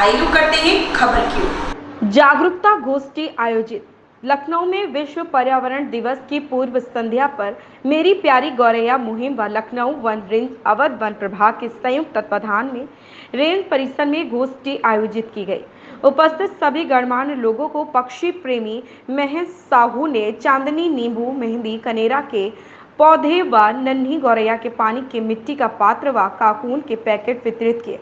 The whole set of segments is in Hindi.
आइए रुक करते हैं खबर की ओर। जागरूकता गोष्ठी आयोजित। लखनऊ में विश्व पर्यावरण दिवस की पूर्व संध्या पर मेरी प्यारी गौरैया मुहिम व Lucknow one range Awadh one प्रभाग के संयुक्त तत्वाधान में रेंज परिसर में गोष्ठी आयोजित की गई। उपस्थित सभी गणमान्य लोगों को पक्षी प्रेमी महेश साहू ने चांदनी, नींबू, मेहंदी, कनेरा के पौधे व नन्ही गौरैया के पानी के मिट्टी का पात्र व काकून के पैकेट वितरित किए।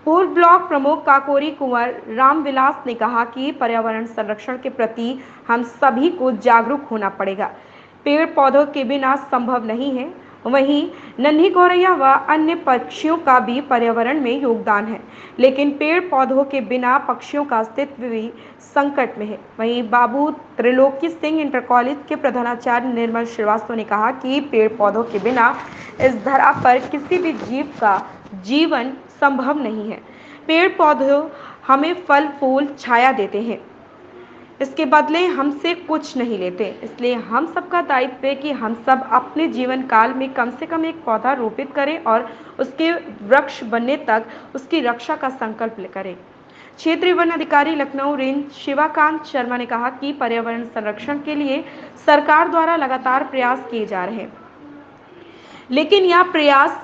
पूर्व ब्लॉक प्रमुख काकोरी कुंवर रामविलास ने कहा कि पर्यावरण संरक्षण के प्रति हम सभी को जागरूक होना पड़ेगा। पेड़ पौधों के बिना संभव नहीं है। वहीं नन्ही गौरैया व अन्य पक्षियों का भी पर्यावरण में योगदान है, लेकिन पेड़ पौधों के बिना पक्षियों का अस्तित्व भी संकट में है। वहीं बाबू त्रिलोकी सिंह इंटर कॉलेज के प्रधानाचार्य निर्मल श्रीवास्तव ने कहा कि पेड़ पौधों के बिना इस धरा पर किसी भी जीव का जीवन संभव नहीं है। पेड़ पौधे हमें फल फूल छाया देते हैं, इसके बदले हमसे कुछ नहीं लेते। इसलिए हम सबका दायित्व है कि हम सब अपने जीवन काल में कम से कम एक पौधा रोपित करें और उसके वृक्ष बनने तक उसकी रक्षा का संकल्प करें। क्षेत्रीय वन अधिकारी लखनऊ रेंज शिवाकांत शर्मा ने कहा कि पर्यावरण संरक्षण के लिए सरकार द्वारा लगातार प्रयास किए जा रहे हैं, लेकिन यह प्रयास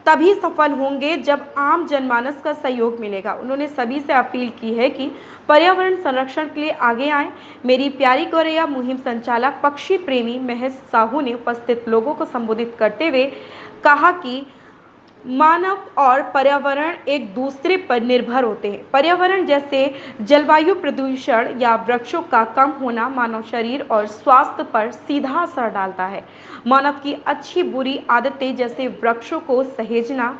तभी सफल होंगे जब आम जनमानस का सहयोग मिलेगा। उन्होंने सभी से अपील की है कि पर्यावरण संरक्षण के लिए आगे आए। मेरी प्यारी गौरैया मुहिम संचालक पक्षी प्रेमी महेश साहू ने उपस्थित लोगों को संबोधित करते हुए कहा कि मानव और पर्यावरण एक दूसरे पर निर्भर होते हैं। पर्यावरण जैसे जलवायु प्रदूषण या वृक्षों का कम होना मानव शरीर और स्वास्थ्य पर सीधा असर डालता है। मानव की अच्छी बुरी आदतें जैसे वृक्षों को सहेजना,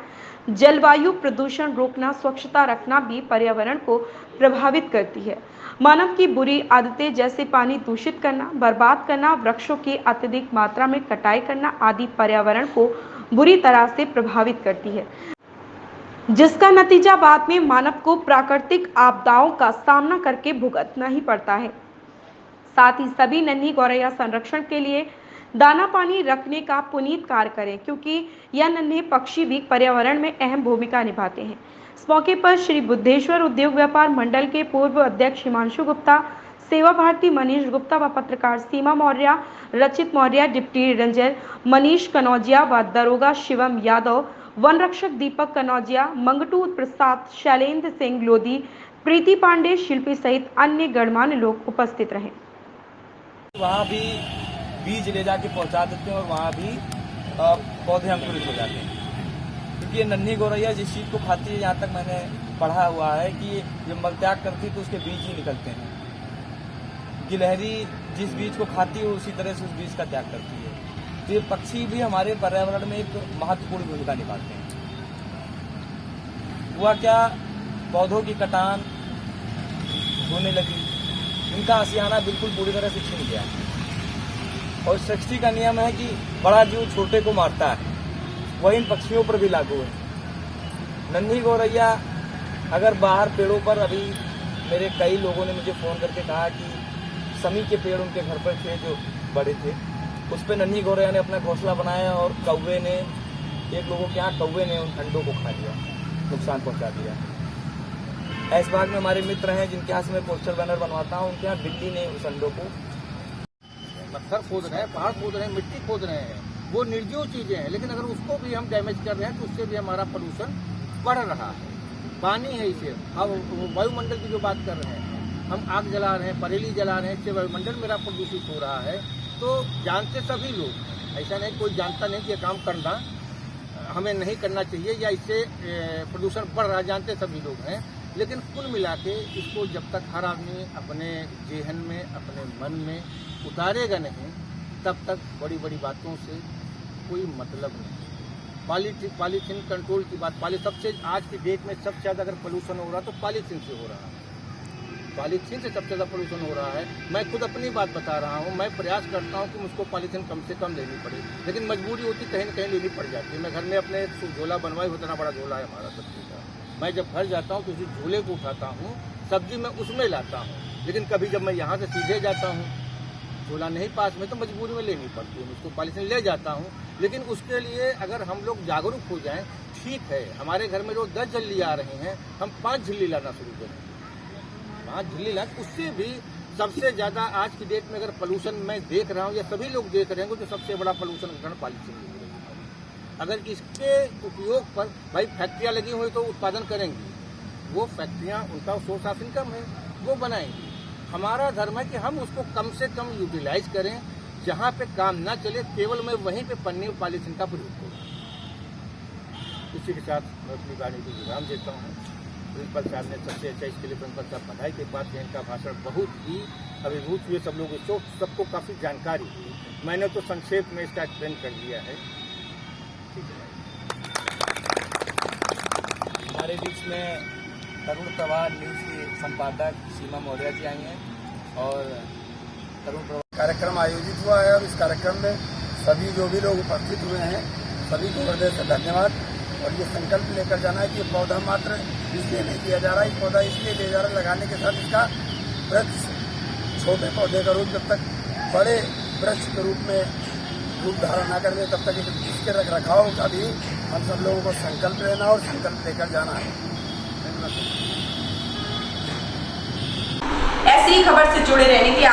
जलवायु प्रदूषण रोकना, स्वच्छता रखना भी पर्यावरण को प्रभावित करती है। मानव की बुरी आदतें जैसे पानी दूषित करना, बर्बाद करना, वृक्षों की अत्यधिक मात्रा में कटाई करना आदि पर्यावरण को बुरी तरह से प्रभावित करती है, जिसका नतीजा बाद में मानव को प्राकृतिक आपदाओं का सामना करके भुगतना ही पड़ता है। साथ ही सभी नन्ही गौरैया संरक्षण के लिए दाना पानी रखने का पुनीत कार्य करें, क्योंकि यह नन्हे पक्षी भी पर्यावरण में अहम भूमिका निभाते हैं। इस मौके पर श्री बुद्धेश्वर उद्योग व्यापार मंडल के पूर्व अध्यक्ष हिमांशु गुप्ता, सेवा भारती मनीष गुप्ता व पत्रकार सीमा मौर्य, रचित मौर्य, डिप्टी रेंजर मनीष कनौजिया व दरोगा शिवम यादव, वन रक्षक दीपक कनौजिया, मंगटू प्रसाद, शैलेंद्र सिंह लोधी, प्रीति पांडे, शिल्पी सहित अन्य गणमान्य लोग उपस्थित रहे। वहाँ भी बीज ले जाके पहुँचा देते हैं और वहाँ भी पौधे अंकुरित हो जाते हैं, क्योंकि ये नन्ही गौरैया जिस चीज़ को खाती है, यहाँ तक मैंने पढ़ा हुआ है कि जब मलत्याग करती है तो उसके बीज ही निकलते हैं। गिलहरी जिस बीज को खाती है उसी तरह से उस बीज का त्याग करती है। तो ये पक्षी भी हमारे पर्यावरण में एक महत्वपूर्ण भूमिका निभाते हैं। हुआ क्या, पौधों की कटान होने लगी, इनका आशियाना बिल्कुल पूरी तरह से छिन गया। और सृष्टि का नियम है कि बड़ा जीव छोटे को मारता है, वही इन पक्षियों पर भी लागू है। नन्ही गौरैया अगर बाहर पेड़ों पर, अभी मेरे कई लोगों ने मुझे फ़ोन करके कहा कि समी के पेड़ उनके घर पर थे जो बड़े थे, उस पर नन्ही गौरैया ने अपना घोंसला बनाया और कौवे ने, एक लोगों के यहाँ कौवे ने उन अंडों को खा लिया, नुकसान पहुँचा दिया। ऐसबाग में हमारे मित्र हैं जिनके यहाँ से मैं पोस्टर बैनर बनवाता हूँ, उनके यहाँ बिल्ली ने उस अंडों को, पत्थर खोद रहे हैं, पहाड़ खोद रहे हैं, मिट्टी खोद रहे हैं, वो निर्जीव चीजें हैं, लेकिन अगर उसको भी हम डैमेज कर रहे हैं तो उससे भी हमारा प्रदूषण बढ़ रहा है। पानी है, इसे अब वायुमंडल की जो बात कर रहे हैं, हम आग जला रहे हैं, परेली जला रहे हैं, इससे वायुमंडल मेरा प्रदूषित हो रहा है। तो जानते सभी लोग, ऐसा नहीं कोई जानता नहीं कि ये काम करना हमें नहीं करना चाहिए या इससे प्रदूषण बढ़ रहा है, जानते सभी लोग हैं। लेकिन कुल मिला के इसको जब तक हर आदमी अपने जेहन में, अपने मन में उतारेगा नहीं, तब तक बड़ी बड़ी बातों से कोई मतलब नहीं। पॉलीथीन कंट्रोल की बात, सबसे आज की डेट में सबसे ज़्यादा अगर पोल्यूशन हो रहा तो पॉलीथीन से हो रहा है। पॉलीथीन से सबसे ज़्यादा पोल्यूशन हो रहा है। मैं खुद अपनी बात बता रहा हूँ, मैं प्रयास करता हूँ कि मुझको पॉलीथीन कम से कम लेनी पड़े, लेकिन मजबूरी होती कहीं न कहीं लेनी पड़ जाती है। मैं घर में अपने झोला बनवाई, उतना बड़ा झोला है हमारा सब्जी का। मैं जब घर जाता हूँ तो उसी झोले को उठाता हूँ, सब्जी मैं उसमें लाता हूँ। लेकिन कभी जब मैं यहाँ से सीधे जाता हूँ, झोला नहीं पास में, तो मजबूरी में लेनी पड़ती है, उसको पॉलीथीन ले जाता हूँ। लेकिन उसके लिए अगर हम लोग जागरूक हो जाएं, ठीक है, हमारे घर में जो 10 झिल्ली आ रहे हैं, हम 5 झिल्ली लाना शुरू करें। 5 झिल्ली ला, उससे भी सबसे ज्यादा आज की डेट में अगर पोल्यूशन मैं देख रहा हूँ या सभी लोग देख रहे हैं, तो सबसे बड़ा पोल्यूशन का कारण पॉलीथीन हो रही है। अगर इसके उपयोग पर भाई फैक्ट्रियां लगी हुई तो उत्पादन करेंगी, वो फैक्ट्रियां उनका सोर्स ऑफ इनकम है, वो बनाएंगी। हमारा धर्म है कि हम उसको कम से कम यूटिलाइज करें, जहाँ पे काम ना चले केवल मैं वहीं पे पन्नी और पॉलीथीन का प्रयोग करूँ। इसी के साथ मैं अपनी वाणी को विराम देता हूँ। प्रिंसिपल साहब ने सबसे अच्छा इसके लिए प्रिंसिपल साहब बधाई के बाद इनका भाषण बहुत ही अभिभूत हुए, सब लोग इसको सबको काफ़ी जानकारी हुई। मैंने तो संक्षेप में इसका एक्सप्लेन कर दिया है। ठीक है, हमारे बीच में तरुण प्रवाह न्यूज़ की संपादक सीमा मौर्य जी आई हैं और तरुण प्रवाह कार्यक्रम आयोजित हुआ है और इस कार्यक्रम में सभी जो भी लोग उपस्थित हुए हैं सभी को हृदय से धन्यवाद। और ये संकल्प लेकर जाना है कि ये पौधा मात्र इसलिए नहीं दिया जा रहा है, पौधा इसलिए दिया जा रहा है लगाने के साथ इसका वृक्ष छोटे पौधे का रूप जब तक बड़े वृक्ष के रूप में रूप धारण न कर ले तब तक इसके रख रखाव का भी हम सब लोगों को संकल्प लेना और संकल्प लेकर जाना है। ऐसी ही खबर से जुड़े रहने के